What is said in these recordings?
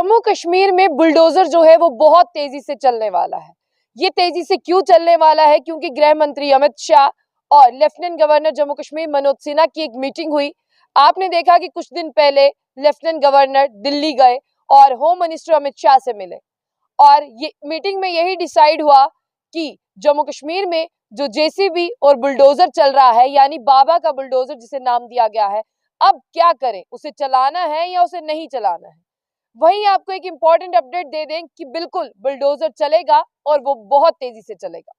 जम्मू कश्मीर में बुलडोजर जो है वो बहुत तेजी से चलने वाला है। ये तेजी से क्यों चलने वाला है? क्योंकि गृह मंत्री अमित शाह और लेफ्टिनेंट गवर्नर जम्मू कश्मीर मनोज सिन्हा की एक मीटिंग हुई। आपने देखा कि कुछ दिन पहले लेफ्टिनेंट गवर्नर दिल्ली गए और होम मिनिस्टर अमित शाह से मिले और ये मीटिंग में यही डिसाइड हुआ कि जम्मू कश्मीर में जो जेसीबी और बुलडोजर चल रहा है, यानी बाबा का बुलडोजर जिसे नाम दिया गया है, अब क्या करें, उसे चलाना है या उसे नहीं चलाना है। वहीं आपको एक इंपॉर्टेंट अपडेट दे दें कि बिल्कुल बुलडोजर चलेगा और वो बहुत तेजी से चलेगा।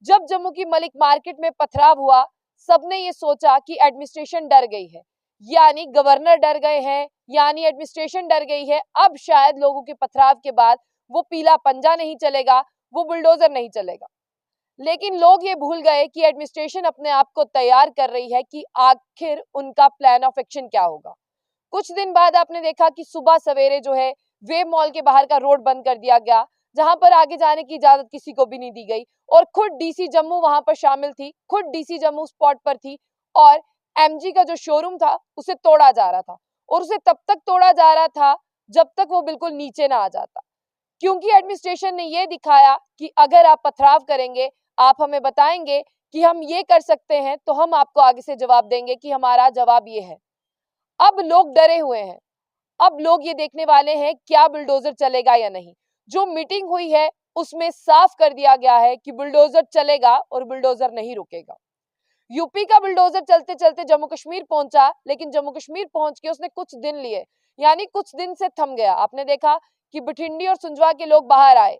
जब जम्मू की मलिक मार्केट में पथराव हुआ, सबने ये सोचा कि एडमिनिस्ट्रेशन डर गई है, यानी गवर्नर डर गए हैं, यानी एडमिनिस्ट्रेशन डर गई है। अब शायद लोगों के पथराव के बाद वो पीला पंजा नहीं चलेगा, वो बुलडोजर नहीं चलेगा। लेकिन लोग ये भूल गए कि एडमिनिस्ट्रेशन अपने आप को तैयार कर रही है कि आखिर उनका प्लान ऑफ एक्शन क्या होगा। कुछ दिन बाद आपने देखा कि सुबह सवेरे जो है वेव मॉल के बाहर का रोड बंद कर दिया गया, जहां पर आगे जाने की इजाजत किसी को भी नहीं दी गई और खुद डीसी जम्मू वहां पर शामिल थी, खुद डीसी जम्मू स्पॉट पर थी और एमजी का जो शोरूम था उसे तोड़ा जा रहा था और उसे तब तक तोड़ा जा रहा था जब तक वो बिल्कुल नीचे ना आ जाता। क्योंकि एडमिनिस्ट्रेशन ने ये दिखाया कि अगर आप पथराव करेंगे, आप हमें बताएंगे कि हम ये कर सकते हैं, तो हम आपको आगे से जवाब देंगे कि हमारा जवाब ये है। अब लोग डरे हुए हैं। अब लोग ये देखने वाले हैं क्या बुलडोजर चलेगा या नहीं। जो मीटिंग हुई है उसमें साफ कर दिया गया है कि बुलडोजर चलेगा और बुलडोजर नहीं रुकेगा। यूपी का बुलडोजर चलते चलते जम्मू कश्मीर पहुंचा, लेकिन जम्मू कश्मीर पहुंच के उसने कुछ दिन लिए, यानी कुछ दिन से थम गया। आपने देखा कि बठिंडी और सुंजवा के लोग बाहर आए,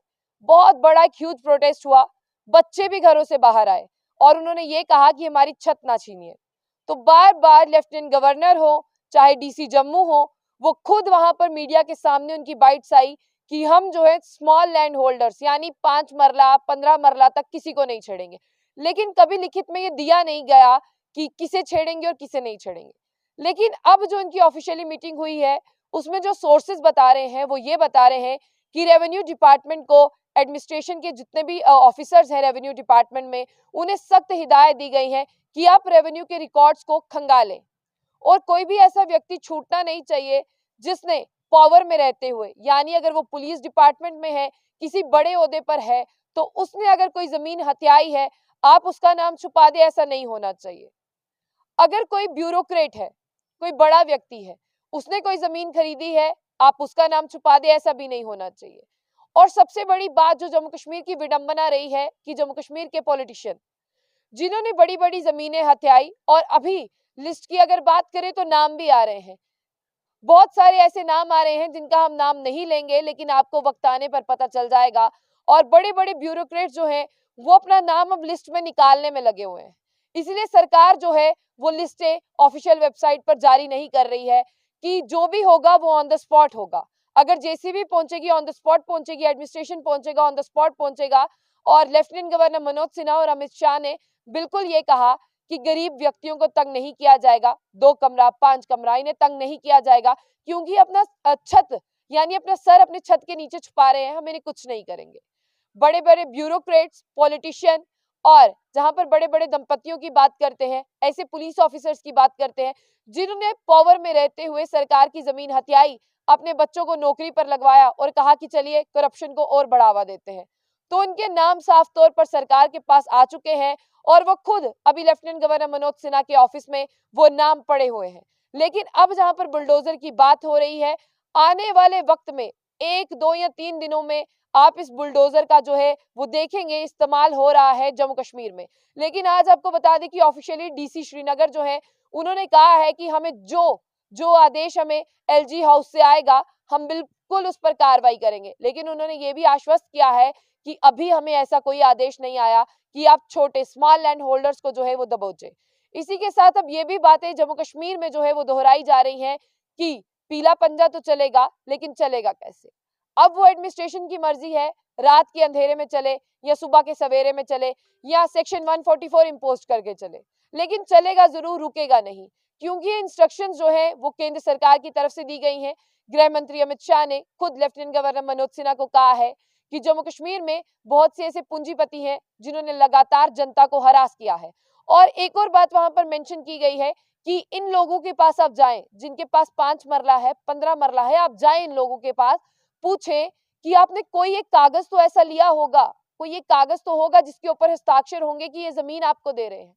बहुत बड़ा एक ह्यूज प्रोटेस्ट हुआ, बच्चे भी घरों से बाहर आए और उन्होंने ये कहा कि हमारी छत ना छीनिए। तो बार बार लेफ्टिनेंट गवर्नर हो चाहे डीसी जम्मू हो, वो खुद वहां पर मीडिया के सामने उनकी बाइट्स आई कि हम जो है स्मॉल लैंड होल्डर्स यानी 5 मरला 15 मरला तक किसी को नहीं छेड़ेंगे। लेकिन कभी लिखित में ये दिया नहीं गया कि किसे छेड़ेंगे और किसे नहीं छेड़ेंगे। लेकिन अब जो इनकी ऑफिशियली मीटिंग हुई है उसमें जो सोर्सेज बता रहे हैं वो ये बता रहे हैं कि रेवेन्यू डिपार्टमेंट को, एडमिनिस्ट्रेशन के जितने भी ऑफिसर्स हैं रेवेन्यू डिपार्टमेंट में, उन्हें सख्त हिदायत दी गई है कि आप रेवेन्यू के रिकॉर्ड्स को खंगालें और कोई भी ऐसा व्यक्ति छूटना नहीं चाहिए जिसने पावर में रहते हुए, यानी अगर वो पुलिस डिपार्टमेंट में है, किसी बड़े ओहदे पर है, तो उसने अगर कोई जमीन हथियाई है, आप उसका नाम छुपा दे, ऐसा नहीं होना चाहिए। अगर कोई ब्यूरोक्रेट है, कोई बड़ा व्यक्ति है, उसने कोई जमीन खरीदी है, आप उसका नाम छुपा दे, ऐसा भी नहीं होना चाहिए। और सबसे बड़ी बात जो जम्मू कश्मीर की विडंबना रही है कि जम्मू कश्मीर के पॉलिटिशियन जिन्होंने बड़ी बड़ी जमीनें हथियाई, और अभी लिस्ट की अगर बात करें तो नाम भी आ रहे हैं, बहुत सारे ऐसे नाम आ रहे हैं जिनका हम नाम नहीं लेंगे, लेकिन आपको वक्त आने पर पता चल जाएगा। और बड़े बड़े ब्यूरोक्रेट जो हैं वो अपना नाम अब लिस्ट में निकालने में लगे हुए हैं। इसलिए सरकार जो है वो लिस्टें ऑफिशियल वेबसाइट पर जारी नहीं कर रही है कि जो भी होगा वो ऑन द स्पॉट होगा। अगर जेसीबी पहुंचेगी ऑन द स्पॉट पहुंचेगी, एडमिनिस्ट्रेशन पहुंचेगा ऑन द स्पॉट पहुंचेगा। और लेफ्टिनेंट गवर्नर मनोज सिन्हा और अमित शाह ने बिल्कुल ये कहा कि गरीब व्यक्तियों को तंग नहीं किया जाएगा, 2 कमरा 5 कमरा इन्हें तंग नहीं किया जाएगा, क्योंकि अपना छत यानी अपना सर अपने छत के नीचे छुपा रहे हैं, हम इन्हें कुछ नहीं करेंगे। बड़े बड़े ब्यूरोक्रेट्स, पॉलिटिशियन और जहां पर बड़े बड़े दंपतियों की बात करते हैं, ऐसे पुलिस ऑफिसर्स की बात करते हैं जिन्होंने पावर में रहते हुए सरकार की जमीन हथियाई, अपने बच्चों को नौकरी पर लगवाया और कहा कि चलिए करप्शन को और बढ़ावा देते हैं, तो उनके नाम साफ तौर पर सरकार के पास आ चुके हैं और वो खुद अभी लेफ्टिनेंट गवर्नर मनोज सिन्हा के ऑफिस में वो नाम पड़े हुए हैं। लेकिन अब जहां पर बुलडोजर की बात हो रही है, आने वाले वक्त में 1, 2 या 3 दिनों में आप इस बुलडोजर का जो है वो देखेंगे इस्तेमाल हो रहा है जम्मू कश्मीर में। लेकिन आज आपको बता दें कि ऑफिशियली डीसी श्रीनगर जो है उन्होंने कहा है कि हमें जो जो आदेश हमें एलजी हाउस से आएगा हम बिल्कुल उस पर कार्रवाई करेंगे। लेकिन उन्होंने ये भी आश्वस्त किया है कि अभी हमें ऐसा कोई आदेश नहीं आया कि आप छोटे स्मॉल लैंड होल्डर्स को जो है वो दबोचे। इसी के साथ अब ये भी बातें जम्मू कश्मीर में जो है वो दोहराई जा रही हैं कि पीला पंजा तो चलेगा, लेकिन चलेगा कैसे? अब वो एडमिनिस्ट्रेशन की मर्जी है, रात के अंधेरे में चले या सुबह के सवेरे में चले या सेक्शन 144 इम्पोज करके चले, लेकिन चलेगा जरूर, रुकेगा नहीं। क्योंकि इंस्ट्रक्शंस जो है वो केंद्र सरकार की तरफ से दी गई हैं। गृह मंत्री अमित शाह ने खुद लेफ्टिनेंट गवर्नर मनोज सिन्हा को कहा है कि जम्मू कश्मीर में बहुत से ऐसे पूंजीपति हैं जिन्होंने लगातार जनता को हरास किया है। और एक और बात वहां पर मेंशन की गई है कि इन लोगों के पास आप जाएं, जिनके पास 5 मरला है, 15 मरला है, आप जाएं इन लोगों के पास, पूछें कि आपने कोई एक कागज तो ऐसा लिया होगा, कोई एक कागज तो होगा जिसके ऊपर हस्ताक्षर होंगे कि ये जमीन आपको दे रहे हैं।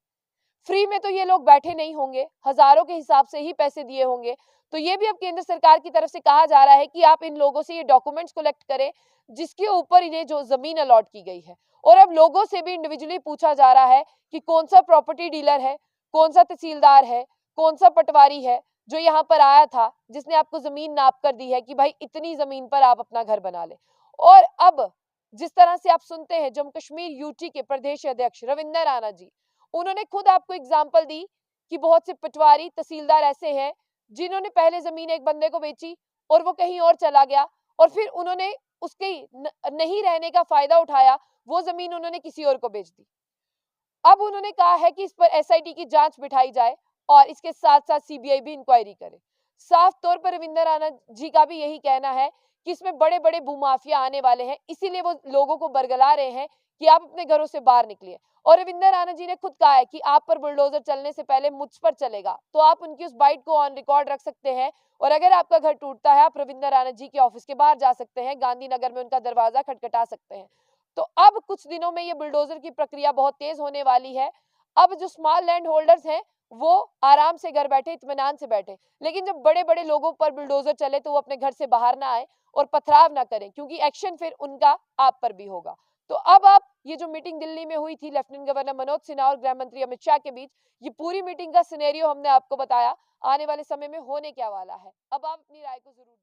फ्री में तो ये लोग बैठे नहीं होंगे, हजारों के हिसाब से ही पैसे दिए होंगे। तो ये भी अब केंद्र सरकार की तरफ से कहा जा रहा है कि आप इन लोगों से ये डॉक्यूमेंट्स कलेक्ट करें जिसके ऊपर इन्हें जो जमीन अलॉट की गई है। और अब लोगों से भी इंडिविजुअली पूछा जा रहा है कि कौन सा प्रॉपर्टी डीलर है, कौन सा तहसीलदार है, कौन सा पटवारी है जो यहाँ पर आया था, जिसने आपको जमीन नाप कर दी है कि भाई इतनी जमीन पर आप अपना घर बना ले। और अब जिस तरह से आप सुनते हैं जम्मू कश्मीर यूटी के प्रदेश अध्यक्ष रविंद्र राणा जी, उन्होंने खुद आपको एग्जाम्पल दी कि बहुत से पटवारी तहसीलदार ऐसे हैं जिन्होंने पहले जमीन एक बंदे को बेची और वो कहीं और चला गया और फिर उन्होंने उसके नहीं रहने का फायदा उठाया, वो जमीन उन्होंने किसी और को बेच दी। अब उन्होंने कहा है कि इस पर एसआईटी की जांच बिठाई जाए और इसके साथ साथ सीबीआई भी इंक्वायरी करे। साफ तौर पर रविंद्र राणा जी का भी यही कहना है कि इसमें बड़े बड़े भूमाफिया आने वाले हैं, इसीलिए वो लोगों को बरगला रहे हैं कि आप अपने घरों से बाहर निकलिए। और रविंद्र राणा जी ने खुद कहा है कि आप पर बुलडोजर चलने से पहले मुझ पर चलेगा, तो आप उनकी उस बाइट को ऑन रिकॉर्ड रख सकते हैं। और अगर आपका घर टूटता है, आप रविंद्र राणा जी के ऑफिस के बाहर जा सकते हैं, गांधीनगर में उनका दरवाजा खटखटा सकते हैं। तो अब कुछ दिनों में ये बुलडोजर की प्रक्रिया बहुत तेज होने वाली है। अब जो स्मॉल लैंड होल्डर्स हैं वो आराम से घर बैठे, इत्मीनान से बैठे, लेकिन जब बड़े बड़े लोगों पर बुलडोजर चले तो वो अपने घर से बाहर ना आए और पथराव ना करें, क्योंकि एक्शन फिर उनका आप पर भी होगा। तो अब आप ये जो मीटिंग दिल्ली में हुई थी लेफ्टिनेंट गवर्नर मनोज सिन्हा और गृह मंत्री अमित शाह के बीच, ये पूरी मीटिंग का सिनेरियो हमने आपको बताया। आने वाले समय में होने क्या वाला है, अब आप अपनी राय को जरूर